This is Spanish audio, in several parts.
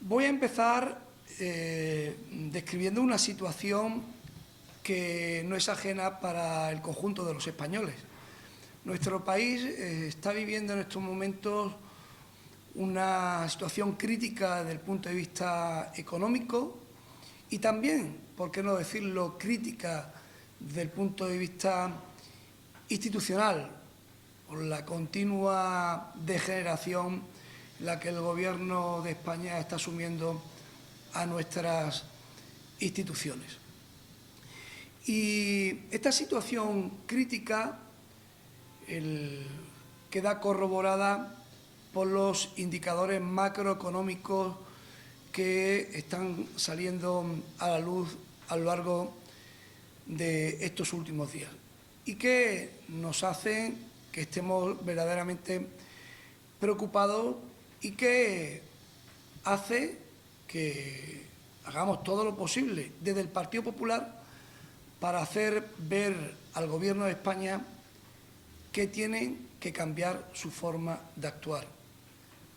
Voy a empezar describiendo una situación que no es ajena para el conjunto de los españoles. Nuestro país está viviendo en estos momentos una situación crítica desde el punto de vista económico y también, por qué no decirlo, crítica desde el punto de vista institucional, por la continua degeneración en la que el Gobierno de España está asumiendo a nuestras instituciones. Y esta situación crítica queda corroborada por los indicadores macroeconómicos que están saliendo a la luz a lo largo de estos últimos días y que nos hacen que estemos verdaderamente preocupados y que hace que hagamos todo lo posible desde el Partido Popular para hacer ver al Gobierno de España que tiene que cambiar su forma de actuar,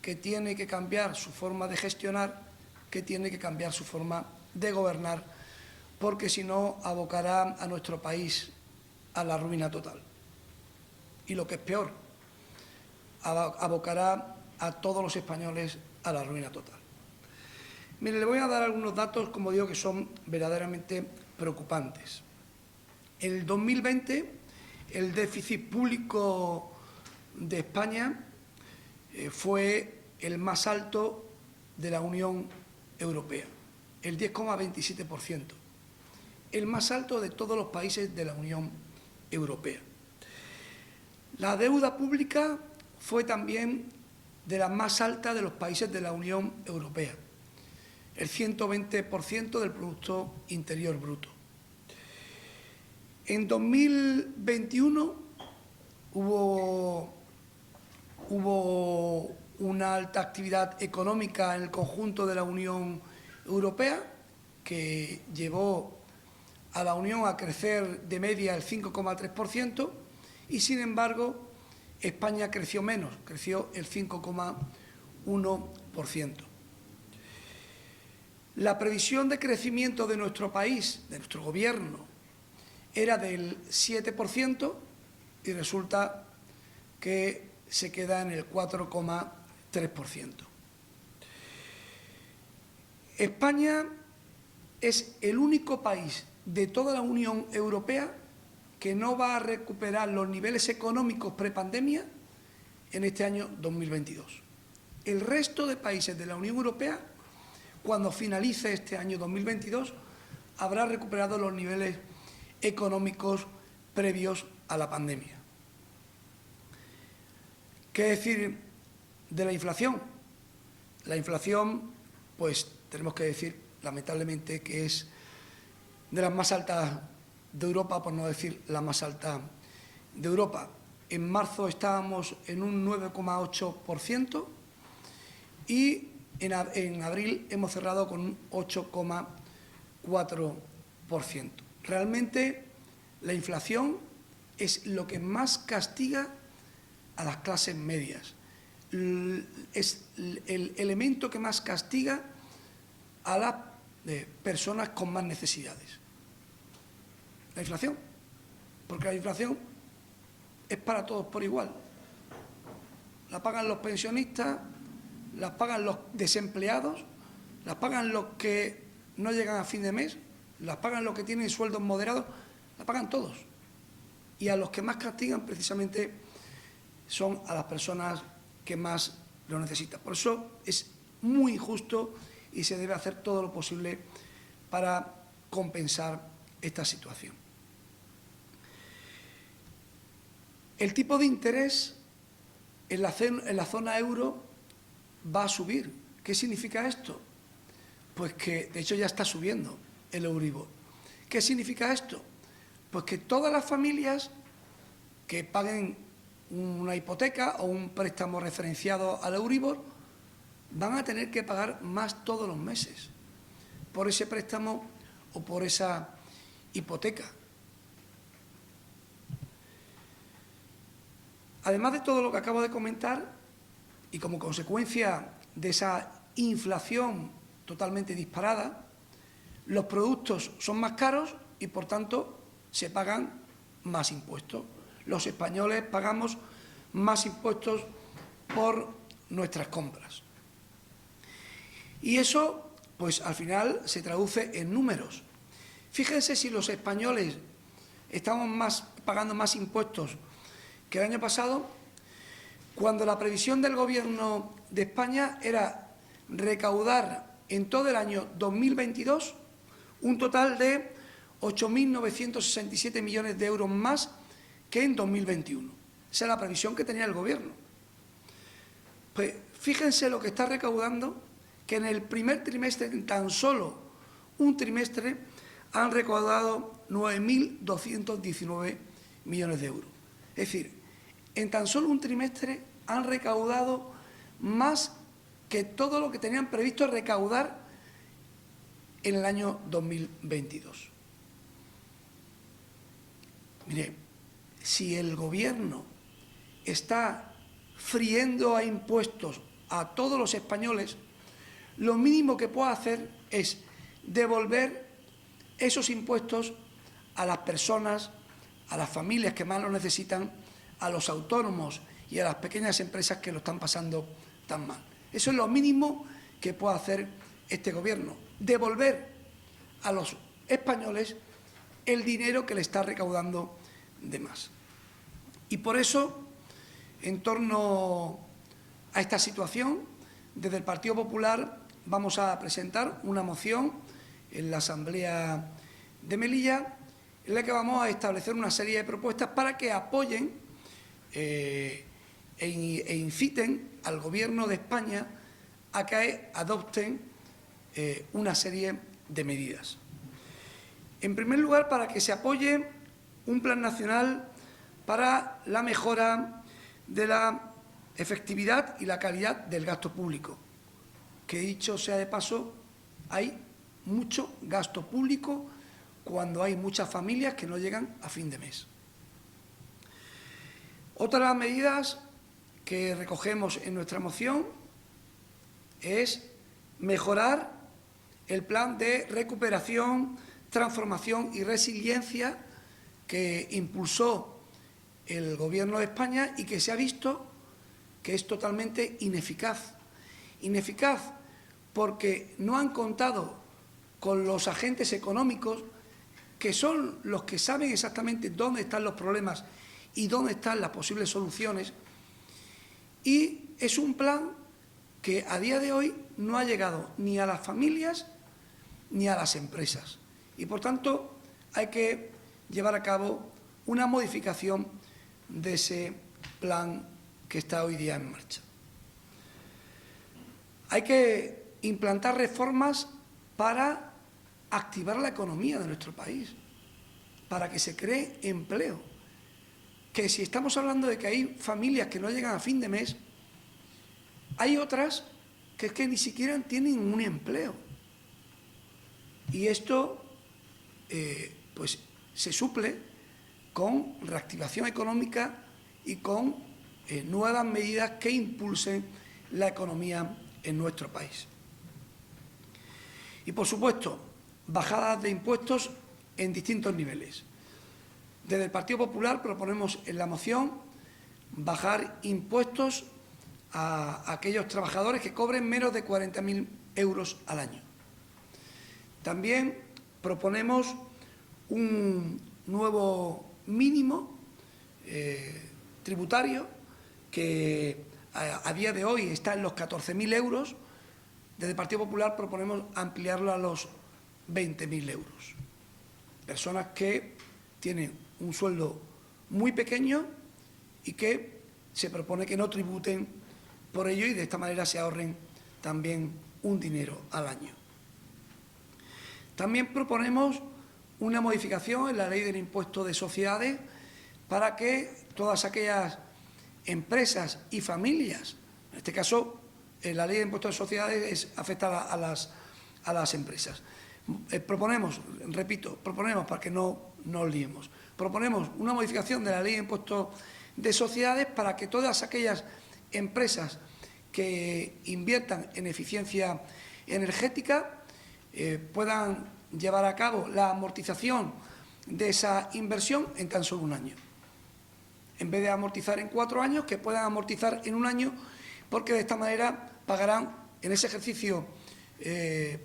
que tiene que cambiar su forma de gestionar, que tiene que cambiar su forma de gobernar, porque si no abocará a nuestro país a la ruina total. Y lo que es peor, abocará a todos los españoles a la ruina total. Mire, le voy a dar algunos datos, como digo, que son verdaderamente preocupantes. En el 2020, el déficit público de España fue el más alto de la Unión Europea, el 10,27%, el más alto de todos los países de la Unión Europea. La deuda pública fue también de la más alta de los países de la Unión Europea, el 120% del Producto Interior Bruto. En 2021 hubo una alta actividad económica en el conjunto de la Unión Europea que llevó a la Unión a crecer de media el 5,3% y, sin embargo, España creció menos, creció el 5,1%. La previsión de crecimiento de nuestro país, de nuestro Gobierno, era del 7% y resulta que se queda en el 4,3%. España es el único país de toda la Unión Europea que no va a recuperar los niveles económicos prepandemia en este año 2022. El resto de países de la Unión Europea, cuando finalice este año 2022, habrá recuperado los niveles económicos previos a la pandemia. ¿Qué decir de la inflación? La inflación, pues tenemos que decir, lamentablemente, que es de las más altas de Europa, por no decir la más alta de Europa. En marzo estábamos en un 9,8% y en abril hemos cerrado con un 8,4%. Realmente la inflación es lo que más castiga a las clases medias. Es el elemento que más castiga a las personas con más necesidades. La inflación, porque la inflación es para todos por igual. La pagan los pensionistas, la pagan los desempleados, la pagan los que no llegan a fin de mes, las pagan los que tienen sueldos moderados, la pagan todos. Y a los que más castigan precisamente son a las personas que más lo necesitan. Por eso es muy injusto y se debe hacer todo lo posible para compensar esta situación. El tipo de interés en la zona euro va a subir. ¿Qué significa esto? Pues que, de hecho, ya está subiendo el Euribor. ¿Qué significa esto? Pues que todas las familias que paguen una hipoteca o un préstamo referenciado al Euribor van a tener que pagar más todos los meses por ese préstamo o por esa hipoteca. Además de todo lo que acabo de comentar, y como consecuencia de esa inflación totalmente disparada, los productos son más caros y, por tanto, se pagan más impuestos. Los españoles pagamos más impuestos por nuestras compras. Y eso, pues al final, se traduce en números. Fíjense si los españoles estamos pagando más impuestos que el año pasado, cuando la previsión del Gobierno de España era recaudar en todo el año 2022 un total de 8.967 millones de euros más que en 2021. Esa es la previsión que tenía el Gobierno. Pues fíjense lo que está recaudando, que en el primer trimestre, en tan solo un trimestre, han recaudado 9.219 millones de euros. Es decir, en tan solo un trimestre han recaudado más que todo lo que tenían previsto recaudar en el año 2022. Mire, si el Gobierno está friendo a impuestos a todos los españoles, lo mínimo que puede hacer es devolver esos impuestos a las personas, a las familias que más lo necesitan, a los autónomos y a las pequeñas empresas que lo están pasando tan mal. Eso es lo mínimo que puede hacer este Gobierno, devolver a los españoles el dinero que le está recaudando de más. Y por eso, en torno a esta situación, desde el Partido Popular vamos a presentar una moción en la Asamblea de Melilla, en la que vamos a establecer una serie de propuestas para que apoyen e inciten al Gobierno de España a que adopten una serie de medidas. En primer lugar, para que se apoye un plan nacional para la mejora de la efectividad y la calidad del gasto público, que dicho sea de paso, hay mucho gasto público cuando hay muchas familias que no llegan a fin de mes. Otra de las medidas que recogemos en nuestra moción es mejorar el plan de recuperación, transformación y resiliencia que impulsó el Gobierno de España y que se ha visto que es totalmente ineficaz. Ineficaz porque no han contado con los agentes económicos, que son los que saben exactamente dónde están los problemas y dónde están las posibles soluciones, y es un plan que a día de hoy no ha llegado ni a las familias ni a las empresas. Y, por tanto, hay que llevar a cabo una modificación de ese plan que está hoy día en marcha. Hay que implantar reformas para activar la economía de nuestro país, para que se cree empleo. Que si estamos hablando de que hay familias que no llegan a fin de mes, hay otras que es que ni siquiera tienen un empleo. Y esto pues se suple con reactivación económica y con nuevas medidas que impulsen la economía en nuestro país. Y, por supuesto, bajadas de impuestos en distintos niveles. Desde el Partido Popular proponemos en la moción bajar impuestos a aquellos trabajadores que cobren menos de 40.000 euros al año. También proponemos un nuevo mínimo tributario que a día de hoy está en los 14.000 euros. Desde el Partido Popular proponemos ampliarlo a los 20.000 euros. Personas que tienen un sueldo muy pequeño y que se propone que no tributen por ello y de esta manera se ahorren también un dinero al año. También proponemos una modificación en la ley del impuesto de sociedades para que todas aquellas empresas y familias, en este caso la ley de impuesto de sociedades afecta a las empresas. Proponemos, repito, para que no nos liemos, proponemos una modificación de la ley de impuesto de sociedades para que todas aquellas empresas que inviertan en eficiencia energética puedan llevar a cabo la amortización de esa inversión en tan solo un año. En vez de amortizar en 4 años, que puedan amortizar en un año, porque de esta manera pagarán en ese ejercicio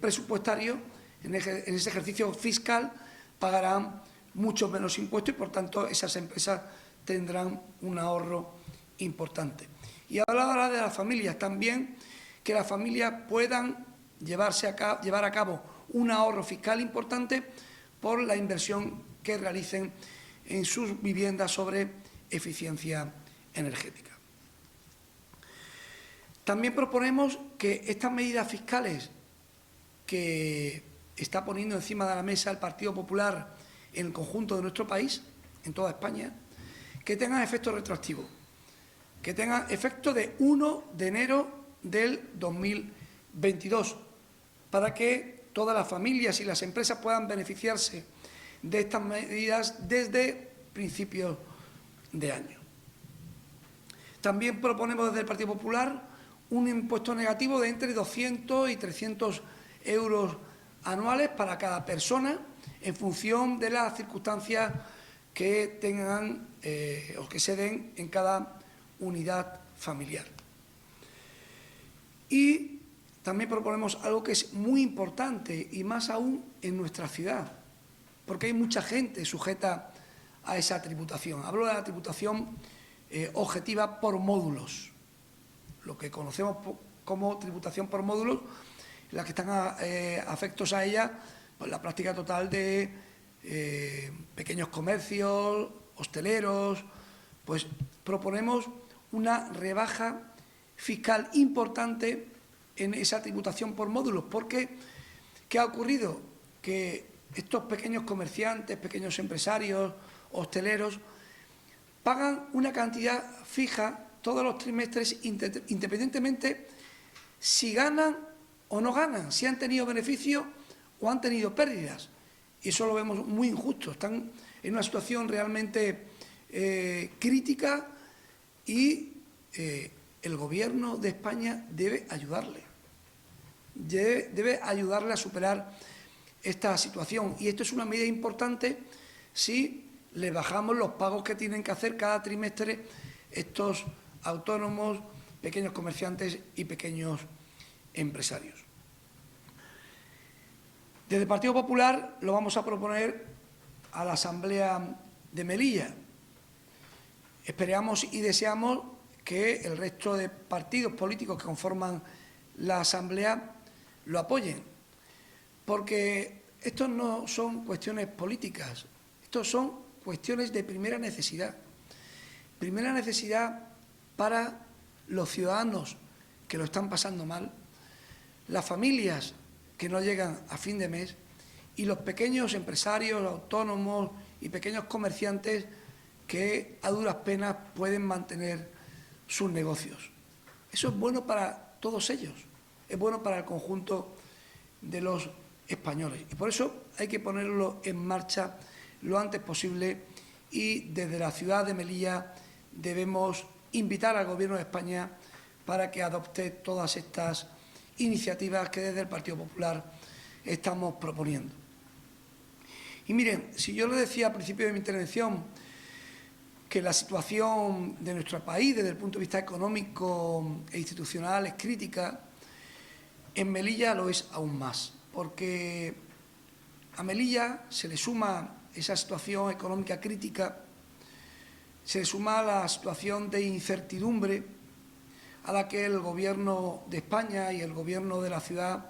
presupuestario, en ese ejercicio fiscal, pagarán mucho menos impuestos y, por tanto, esas empresas tendrán un ahorro importante. Y hablaba de las familias también, que las familias puedan llevar a cabo un ahorro fiscal importante por la inversión que realicen en sus viviendas sobre eficiencia energética. También proponemos que estas medidas fiscales que está poniendo encima de la mesa el Partido Popular en el conjunto de nuestro país, en toda España, que tengan efecto retroactivo, que tengan efecto de 1 de enero del 2022, para que todas las familias y las empresas puedan beneficiarse de estas medidas desde principios de año. También proponemos desde el Partido Popular un impuesto negativo de entre 200 y 300 euros anuales para cada persona en función de las circunstancias que tengan o que se den en cada unidad familiar. Y también proponemos algo que es muy importante y más aún en nuestra ciudad, porque hay mucha gente sujeta a esa tributación. Hablo de la tributación objetiva por módulos, lo que conocemos como tributación por módulos, las que están afectos a ella, pues la práctica total de pequeños comercios, hosteleros. Pues proponemos una rebaja fiscal importante en esa tributación por módulos, porque ¿qué ha ocurrido? Que estos pequeños comerciantes, pequeños empresarios, hosteleros, pagan una cantidad fija todos los trimestres, independientemente si ganan o no ganan, si han tenido beneficios o han tenido pérdidas. Y eso lo vemos muy injusto. Están en una situación realmente crítica y el Gobierno de España debe ayudarle. Debe ayudarle a superar esta situación. Y esto es una medida importante si le bajamos los pagos que tienen que hacer cada trimestre estos autónomos, pequeños comerciantes y pequeños empresarios. Desde el Partido Popular lo vamos a proponer a la Asamblea de Melilla. Esperamos y deseamos que el resto de partidos políticos que conforman la Asamblea lo apoyen, porque estos no son cuestiones políticas, estos son cuestiones de primera necesidad para los ciudadanos que lo están pasando mal, las familias que no llegan a fin de mes y los pequeños empresarios, autónomos y pequeños comerciantes que a duras penas pueden mantener sus negocios. Eso es bueno para todos ellos, es bueno para el conjunto de los españoles. Y por eso hay que ponerlo en marcha lo antes posible y desde la ciudad de Melilla debemos invitar al Gobierno de España para que adopte todas estas iniciativas que desde el Partido Popular estamos proponiendo. Y miren, si yo le decía al principio de mi intervención que la situación de nuestro país desde el punto de vista económico e institucional es crítica, en Melilla lo es aún más, porque a Melilla se le suma esa situación económica crítica, se le suma la situación de incertidumbre a la que el Gobierno de España y el Gobierno de la ciudad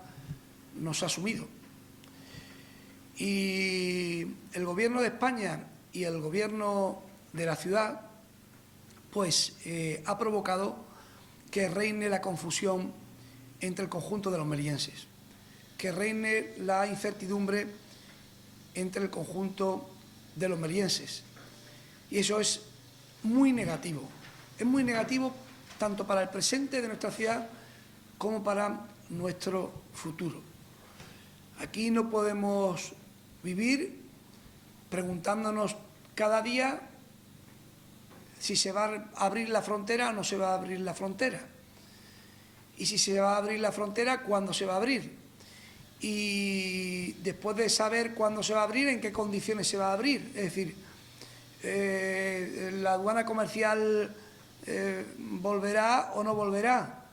nos ha sumido. Y el Gobierno de España y el Gobierno de la ciudad pues ha provocado que reine la confusión entre el conjunto de los melillenses, que reine la incertidumbre entre el conjunto de los melillenses. Y eso es muy negativo tanto para el presente de nuestra ciudad como para nuestro futuro. Aquí no podemos vivir preguntándonos cada día si se va a abrir la frontera o no se va a abrir la frontera. Y si se va a abrir la frontera, ¿cuándo se va a abrir? Y después de saber cuándo se va a abrir, ¿en qué condiciones se va a abrir? Es decir, ¿la aduana comercial volverá o no volverá?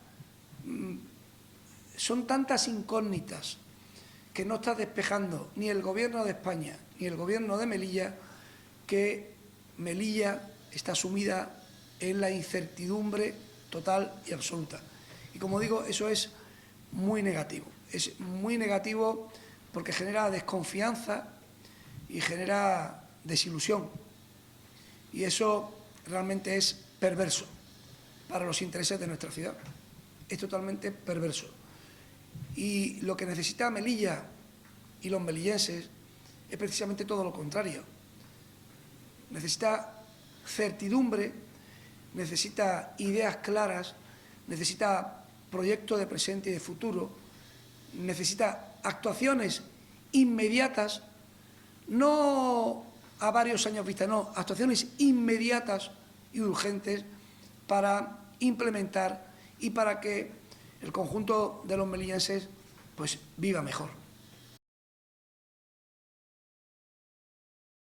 Son tantas incógnitas que no está despejando ni el Gobierno de España ni el Gobierno de Melilla, que Melilla está sumida en la incertidumbre total y absoluta. Y como digo, eso es muy negativo. Es muy negativo porque genera desconfianza y genera desilusión. Y eso realmente es perverso para los intereses de nuestra ciudad. Es totalmente perverso. Y lo que necesita Melilla y los melillenses es precisamente todo lo contrario. Necesita certidumbre, necesita ideas claras, necesita proyectos de presente y de futuro, necesita actuaciones inmediatas, no a varios años vista, no, actuaciones inmediatas y urgentes para implementar y para que el conjunto de los melillenses pues viva mejor.